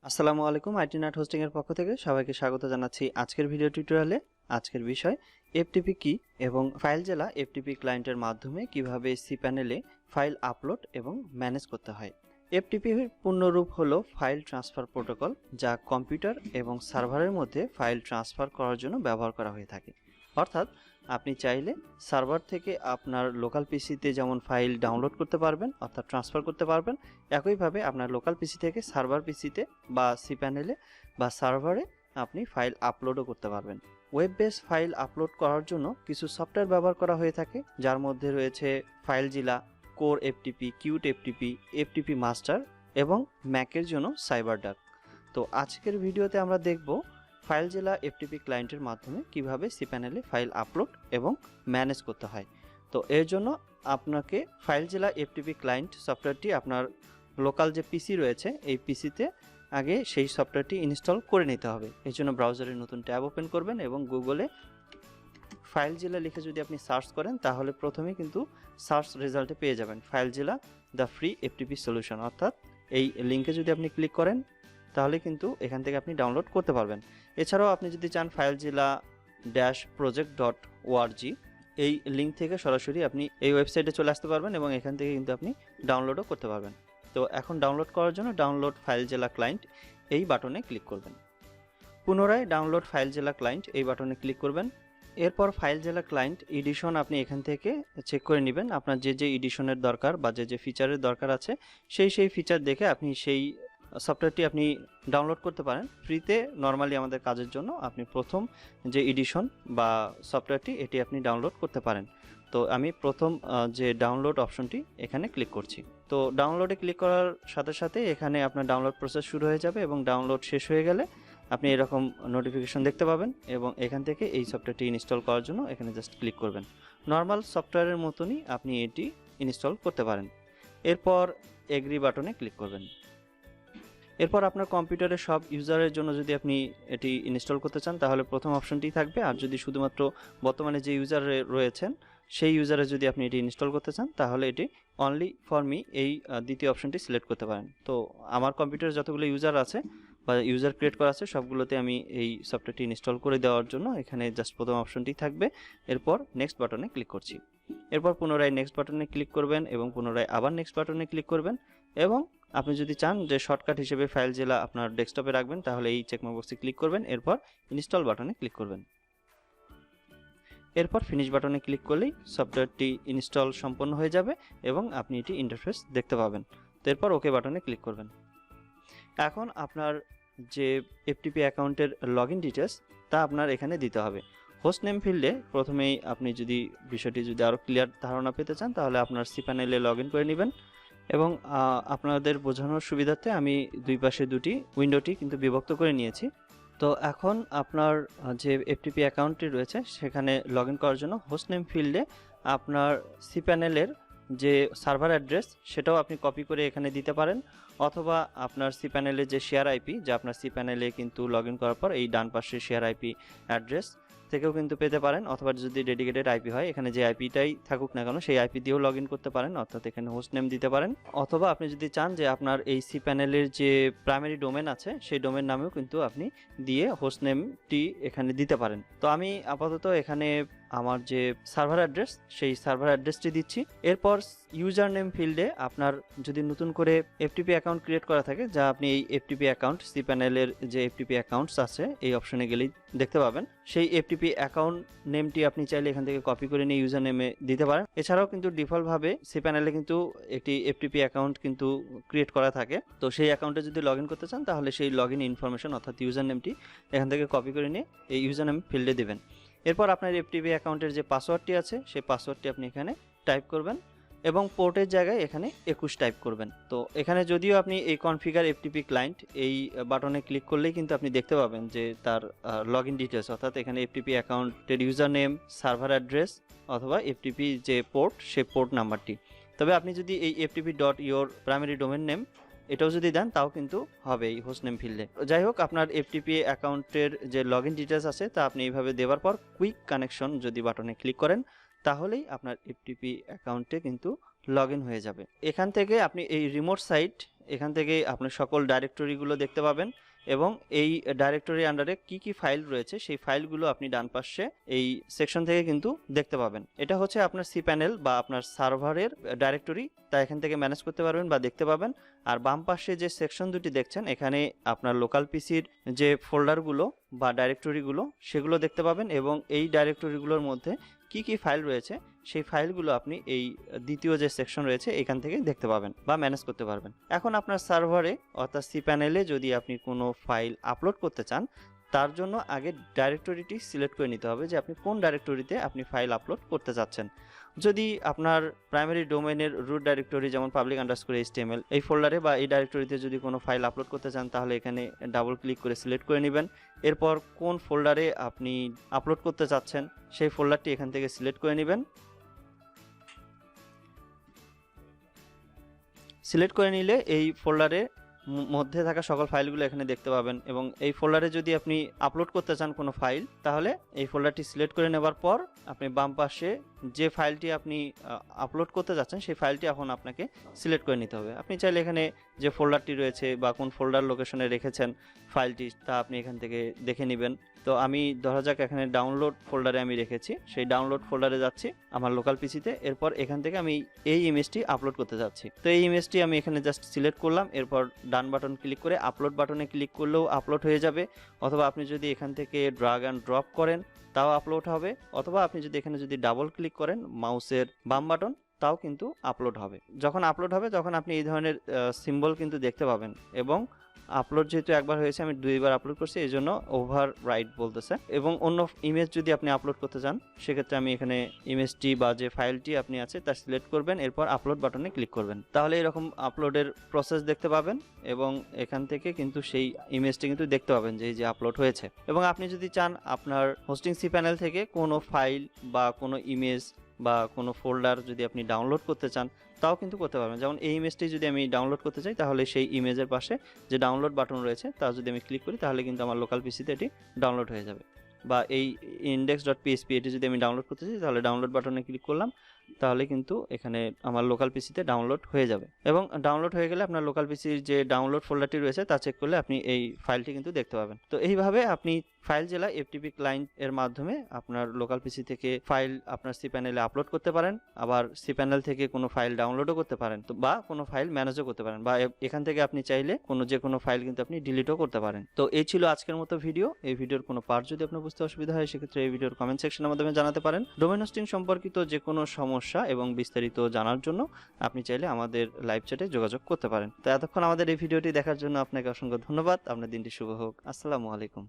আসসালামু আলাইকুম IT nut hosting এর পক্ষ থেকে সবাইকে স্বাগত জানাচ্ছি আজকের ভিডিও টিউটোরিয়ালে। আজকের বিষয় এফটিপি কি এবং ফাইল জেলা এফটিপি ক্লায়েন্টের মাধ্যমে কিভাবে সি প্যানেলে ফাইল আপলোড এবং ম্যানেজ করতে হয়। এফটিপি এর পূর্ণরূপ হলো ফাইল ট্রান্সফার প্রোটোকল, যা কম্পিউটার এবং সার্ভারের মধ্যে ফাইল ট্রান্সফার করার জন্য ব্যবহার করা হয়ে থাকে। অর্থাৎ আপনি চাইলে সার্ভার থেকে আপনার লোকাল পিসিতে যেমন ফাইল ডাউনলোড করতে পারবেন অর্থাৎ ট্রান্সফার করতে পারবেন, একইভাবে আপনার লোকাল পিসি থেকে সার্ভার পিসিতে বা সি প্যানেলে বা সার্ভারে আপনি ফাইল আপলোডও করতে পারবেন। ওয়েব বেস ফাইল আপলোড করার জন্য কিছু সফটওয়্যার ব্যবহার করা হয়ে থাকে, যার মধ্যে রয়েছে FileZilla, Core FTP, Cute FTP, FTP Master এবং ম্যাকের জন্য সাইবারডাক। তো আজকের ভিডিওতে আমরা দেখব ফাইলজেলা এফটিপি ক্লায়েন্টের মাধ্যমে কিভাবে সি প্যানেলে ফাইল আপলোড এবং ম্যানেজ করতে হয়। তো এর জন্য আপনাকে ফাইলজেলা এফটিপি ক্লায়েন্ট সফটওয়্যারটি আপনার লোকাল যে পিসি রয়েছে এই পিসিতে আগে সেই সফটওয়্যারটি ইনস্টল করে নিতে হবে। এর জন্য ব্রাউজারে নতুন ট্যাব ওপেন করবেন এবং গুগলে ফাইলজেলা লিখে যদি আপনি সার্চ করেন তাহলে প্রথমেই কিন্তু সার্চ রেজাল্টে পেয়ে যাবেন ফাইলজেলা দ্য ফ্রি এফটিপি সলিউশন। অর্থাৎ এই লিঙ্কে যদি আপনি ক্লিক করেন তাহলে কিন্তু এখান থেকে আপনি ডাউনলোড করতে পারবেন। এছাড়াও আপনি যদি চান filezilla-project.org এই লিঙ্ক থেকে সরাসরি আপনি এই ওয়েবসাইটে চলে আসতে পারবেন এবং এখান থেকে কিন্তু আপনি ডাউনলোডও করতে পারবেন। তো এখন ডাউনলোড করার জন্য ডাউনলোড ফাইলজেলা ক্লায়েন্ট এই বাটনে ক্লিক করবেন। পুনরায় ডাউনলোড ফাইলজেলা ক্লায়েন্ট এই বাটনে ক্লিক করবেন। এরপর ফাইলজেলা ক্লায়েন্ট এডিশন আপনি এখান থেকে চেক করে নেবেন, আপনার যে যে এডিশনের দরকার বা যে যে ফিচারের দরকার আছে সেই ফিচার দেখে আপনি সেই সফটওয়্যারটি আপনি ডাউনলোড করতে পারেন ফ্রিতে। নর্মালি আমাদের কাজের জন্য আপনি প্রথম যে এডিশন বা সফটওয়্যারটি এটি আপনি ডাউনলোড করতে পারেন। তো আমি প্রথম যে ডাউনলোড অপশনটি এখানে ক্লিক করছি। তো ডাউনলোডে ক্লিক করার সাথে সাথে এখানে আপনার ডাউনলোড প্রসেস শুরু হয়ে যাবে এবং ডাউনলোড শেষ হয়ে গেলে আপনি এরকম নোটিফিকেশন দেখতে পাবেন এবং এখান থেকে এই সফটওয়্যারটি ইনস্টল করার জন্য এখানে জাস্ট ক্লিক করবেন। নর্মাল সফটওয়্যারের মতনই আপনি এটি ইনস্টল করতে পারেন। এরপর এগ্রি বাটনে ক্লিক করবেন। এরপর আপনার কম্পিউটারের সব ইউজারের জন্য যদি আপনি এটি ইনস্টল করতে চান তাহলে প্রথম অপশনটি থাকবে, আর যদি শুধুমাত্র বর্তমানে যে ইউজার রয়েছেন সেই ইউজারে যদি আপনি এটি ইনস্টল করতে চান তাহলে এটি অনলি ফর মি এই দ্বিতীয় অপশনটি সিলেক্ট করতে পারেন। তো আমার কম্পিউটারে যতগুলো ইউজার আছে বা ইউজার ক্রিয়েট করা আছে সবগুলোতে আমি এই সফটওয়্যারটি ইনস্টল করে দেওয়ার জন্য এখানে জাস্ট প্রথম অপশনটি থাকবে। এরপর নেক্সট বাটনে ক্লিক করছি। এরপর পুনরায় নেক্সট বাটনে ক্লিক করবেন এবং পুনরায় আবার নেক্সট বাটনে ক্লিক করবেন এবং আপনি যদি চান যে শর্টকাট হিসেবে ফাইলজেলা আপনার ডেস্কটপে রাখবেন তাহলে এই চেকমার্ক বক্সে ক্লিক করবেন। এরপর ইনস্টল বাটনে ক্লিক করবেন। এরপর ফিনিশ বাটনে ক্লিক করলেই সফটওয়্যারটি ইনস্টল সম্পন্ন হয়ে যাবে এবং আপনি এটি ইন্টারফেস দেখতে পাবেন। তো এরপর ওকে বাটনে ক্লিক করবেন। এখন আপনার যে এফটিপি অ্যাকাউন্টের লগইন ডিটেলস তা আপনার এখানে দিতে হবে। হোস্ট নেম ফিল্ডে প্রথমেই আপনি যদি বিষয়টি যদি আরও ক্লিয়ার ধারণা পেতে চান তাহলে আপনার সি প্যানেলে লগ ইন করে নেবেন এবং আপনাদের বোঝানোর সুবিধার্থে আমি দুই পাশে দুটি উইন্ডোটি কিন্তু বিভক্ত করে নিয়েছি। তো এখন আপনার যে এফটিপি অ্যাকাউন্টটি রয়েছে সেখানে লগ ইন করার জন্য হোস্ট নেম ফিল্ডে আপনার সি প্যানেলের যে সার্ভার অ্যাড্রেস সেটাও আপনি কপি করে এখানে দিতে পারেন, অথবা আপনার সি প্যানেলের যে শেয়ার আইপি যা আপনার সি প্যানেলে কিন্তু লগ ইন করার পর এই ডান পাশে শেয়ার আইপি অ্যাড্রেস থেকেও কিন্তু পেতে পারেন, অথবা যদি ডেডিকেটেড আইপি হয় এখানে যে আইপিটাই থাকুক না কেন সেই আইপি দিয়েও লগ ইন করতে পারেন, অর্থাৎ এখানে হোস্ট নেম দিতে পারেন। অথবা আপনি যদি চান যে আপনার এই সি প্যানেলের যে প্রাইমারি ডোমেন আছে সেই ডোমেন নামেও কিন্তু আপনি দিয়ে হোস্ট নেমটি এখানে দিতে পারেন। তো আমি আপাতত এখানে আমার যে সার্ভার অ্যাড্রেস সেই সার্ভার অ্যাড্রেসটি দিচ্ছি। এরপর ইউজার নেম ফিল্ডে আপনার যদি নতুন করে এফটিপি অ্যাকাউন্ট ক্রিয়েট করা থাকে, যা আপনি এই এফটিপি অ্যাকাউন্ট সি প্যানেলের যে এফটিপি অ্যাকাউন্টস আছে এই অপশনে গেলেই দেখতে পাবেন, সেই এফটিপি অ্যাকাউন্ট নেমটি আপনি চাইলে এখান থেকে কপি করে নিয়ে ইউজার নেমে দিতে পারেন। এছাড়াও কিন্তু ডিফল্টভাবে সি প্যানেলে কিন্তু একটি এফটিপি অ্যাকাউন্ট কিন্তু ক্রিয়েট করা থাকে। তো সেই অ্যাকাউন্টে যদি লগ ইন করতে চান তাহলে সেই লগ ইন ইনফরমেশন অর্থাৎ ইউজার নেমটি এখান থেকে কপি করে নিয়ে এই ইউজার নেম ফিল্ডে দেবেন। এরপর আপনার এফটিপি অ্যাকাউন্টের যে পাসওয়ার্ডটি আছে সেই পাসওয়ার্ডটি আপনি এখানে টাইপ করবেন এবং পোর্টের জায়গায় এখানে 21 টাইপ করবেন। তো এখানে যদিও আপনি এই কনফিগার এফটিপি ক্লায়েন্ট এই বাটনে ক্লিক করলেই কিন্তু আপনি দেখতে পাবেন যে তার লগ ইন ডিটেলস অর্থাৎ এখানে এফটিপি অ্যাকাউন্টের ইউজার নেম, সার্ভার অ্যাড্রেস অথবা এফটিপি যে পোর্ট সেই পোর্ট নাম্বারটি। তবে আপনি যদি এই FTP dot your primary domain name এটাও যদি দেন তাও কিন্তু হবে এই হোস্ট নেম ফিল্ডে। যাই হোক, আপনার এফটিপি অ্যাকাউন্টের যে লগ ইন ডিটেলস আছে তা আপনি এইভাবে দেওয়ার পর কুইক কানেকশন যদি বাটনে ক্লিক করেন তাহলেই আপনার এফটিপি অ্যাকাউন্টে কিন্তু লগ ইন হয়ে যাবে। এখান থেকে আপনি এই রিমোট সাইট এখান থেকে আপনি সকল ডাইরেক্টরিগুলো দেখতে পাবেন এবং এই ডাইরেক্টরির আন্ডারে কি কি ফাইল রয়েছে সেই ফাইলগুলো আপনি ডান পাশে এই সেকশন থেকে কিন্তু দেখতে পাবেন। এটা হচ্ছে আপনার সি প্যানেল বা আপনার সার্ভারের ডাইরেক্টরি, তা এখান থেকে ম্যানেজ করতে পারবেন বা দেখতে পাবেন। আর বাম পাশে যে সেকশন দুটি দেখছেন এখানে আপনার লোকাল পিসির যে ফোল্ডারগুলো বা ডাইরেক্টরিগুলো সেগুলো দেখতে পাবেন এবং এই ডাইরেক্টরিগুলোর মধ্যে কি কি ফাইল রয়েছে সেই ফাইলগুলো আপনি এই দ্বিতীয় যে সেকশন রয়েছে এখান থেকে দেখতে পাবেন বা ম্যানেজ করতে পারবেন। এখন আপনার সার্ভারে অর্থাৎ সি প্যানেলে যদি আপনি কোনো ফাইল আপলোড করতে চান তার জন্য আগে ডাইরেক্টরিটি সিলেক্ট করে নিতে হবে যে আপনি কোন ডাইরেক্টরিতে আপনি ফাইল আপলোড করতে চাচ্ছেন। যদি আপনার প্রাইমারি ডোমেনের রুট ডাইরেক্টরি যেমন public_html এই ফোল্ডারে বা এই ডাইরেক্টরিতে যদি কোনো ফাইল আপলোড করতে চান তাহলে এখানে ডাবল ক্লিক করে সিলেক্ট করে নেবেন। এরপর কোন ফোল্ডারে আপনি আপলোড করতে চাচ্ছেন সেই ফোল্ডারটি এখান থেকে সিলেক্ট করে নেবেন। সিলেক্ট করে নিলে এই ফোল্ডারে মধ্যে থাকা সকল ফাইলগুলো এখানে দেখতে পাবেন এবং এই ফোল্ডারে যদি আপনি আপলোড করতে চান কোনো ফাইল তাহলে এই ফোল্ডারটি সিলেক্ট করে নেবার পর আপনি বাম পাশে যে ফাইলটি আপনি আপলোড করতে যাচ্ছেন সেই ফাইলটি এখন আপনাকে সিলেক্ট করে নিতে হবে। আপনি চাইলে এখানে যে ফোল্ডারটি রয়েছে বা কোন ফোল্ডার লোকেশনে রেখেছেন ফাইলটি তা আপনি এখান থেকে দেখে নেবেন। তো আমি ধরা যাক এখানে ডাউনলোড ফোল্ডারে আমি রেখেছি, সেই ডাউনলোড ফোল্ডারে যাচ্ছি আমার লোকাল পিসিতে। এরপর এখান থেকে আমি এই ইমেজটি আপলোড করতে যাচ্ছি। তো এই ইমেজটি আমি এখানে জাস্ট সিলেক্ট করলাম, এরপর ডান বাটন ক্লিক করে আপলোড বাটনে ক্লিক করলেও আপলোড হয়ে যাবে, অথবা আপনি যদি এখান থেকে ড্রাগ অ্যান্ড ড্রপ করেন তাও আপলোড হবে, অথবা আপনি যদি এখানে যদি ডাবল ক্লিক করেন মাউসের বাম বাটন তাও কিন্তু আপলোড হবে। যখন আপলোড হবে তখন আপনি এই ধরনের সিম্বল কিন্তু দেখতে পাবেন এবং আপলোড যেহেতু একবার হয়েছে আমি দুইবার আপলোড করছি এই জন্য ওভার রাইট বলতেছে। এবং অন্য ইমেজ যদি আপনি আপলোড করতে চান সেক্ষেত্রে আমি এখানে ইমেজটি বা যে ফাইলটি আপনি আছে তা সিলেক্ট করবেন, এরপর আপলোড বাটনে ক্লিক করবেন, তাহলে এরকম আপলোডের প্রসেস দেখতে পাবেন এবং এখান থেকে কিন্তু সেই ইমেজটি কিন্তু দেখতে পাবেন যে এই যে আপলোড হয়েছে। এবং আপনি যদি চান আপনার হোস্টিং সি প্যানেল থেকে কোনো ফাইল বা কোনো ইমেজ বা কোনো ফোল্ডার যদি আপনি ডাউনলোড করতে চান তাও কিন্তু করতে পারবেন। যেমন এই ইমেজটি যদি আমি ডাউনলোড করতে চাই তাহলে সেই ইমেজের পাশে যে ডাউনলোড বাটন রয়েছে তা যদি আমি ক্লিক করি তাহলে কিন্তু আমার লোকাল পিসিতে এটি ডাউনলোড হয়ে যাবে। বা এই index.php এটি যদি আমি ডাউনলোড করতে চাই তাহলে ডাউনলোড বাটনে ক্লিক করলাম, তাহলে কিন্তু এখানে আমার লোকাল পিসিতে ডাউনলোড হয়ে যাবে। এবং ডাউনলোড হয়ে গেলে আপনার লোকাল পিসির যে ডাউনলোড ফোল্ডারটি রয়েছে তা চেক করলে আপনি এই ফাইলটি কিন্তু দেখতে পাবেন। তো এইভাবে আপনি ফাইল জেলা FTP ক্লায়েন্ট এর মাধ্যমে আপনার লোকাল পিসি থেকে ফাইল আপনার সি প্যানেলে আপলোড করতে পারেন, আবার সি প্যানেল থেকে কোনো ফাইল ডাউনলোডও করতে পারেন, তো বা কোনো ফাইল ম্যানেজও করতে পারেন, বা এখান থেকে আপনি চাইলে যে কোনো ফাইল কিন্তু আপনি ডিলিটও করতে পারেন। তো এই ছিল আজকের মতো ভিডিও। এই ভিডিওর কোনো পার্ট যদি আপনার বুঝতে অসুবিধা হয় সেক্ষেত্রে এই ভিডিওর কমেন্ট সেকশনের মাধ্যমে জানাতে পারেন। ডোমেইন হোস্টিং সম্পর্কিত যে কোনো সমস্যা এবং বিস্তারিত জানার জন্য আপনি চাইলে আমাদের লাইভ চ্যাটে যোগাযোগ করতে পারেন। তো এতক্ষণ আমাদের এই ভিডিওটি দেখার জন্য আপনাকে অসংখ্য ধন্যবাদ। আপনার দিনটি শুভ হোক। আসসালামু আলাইকুম।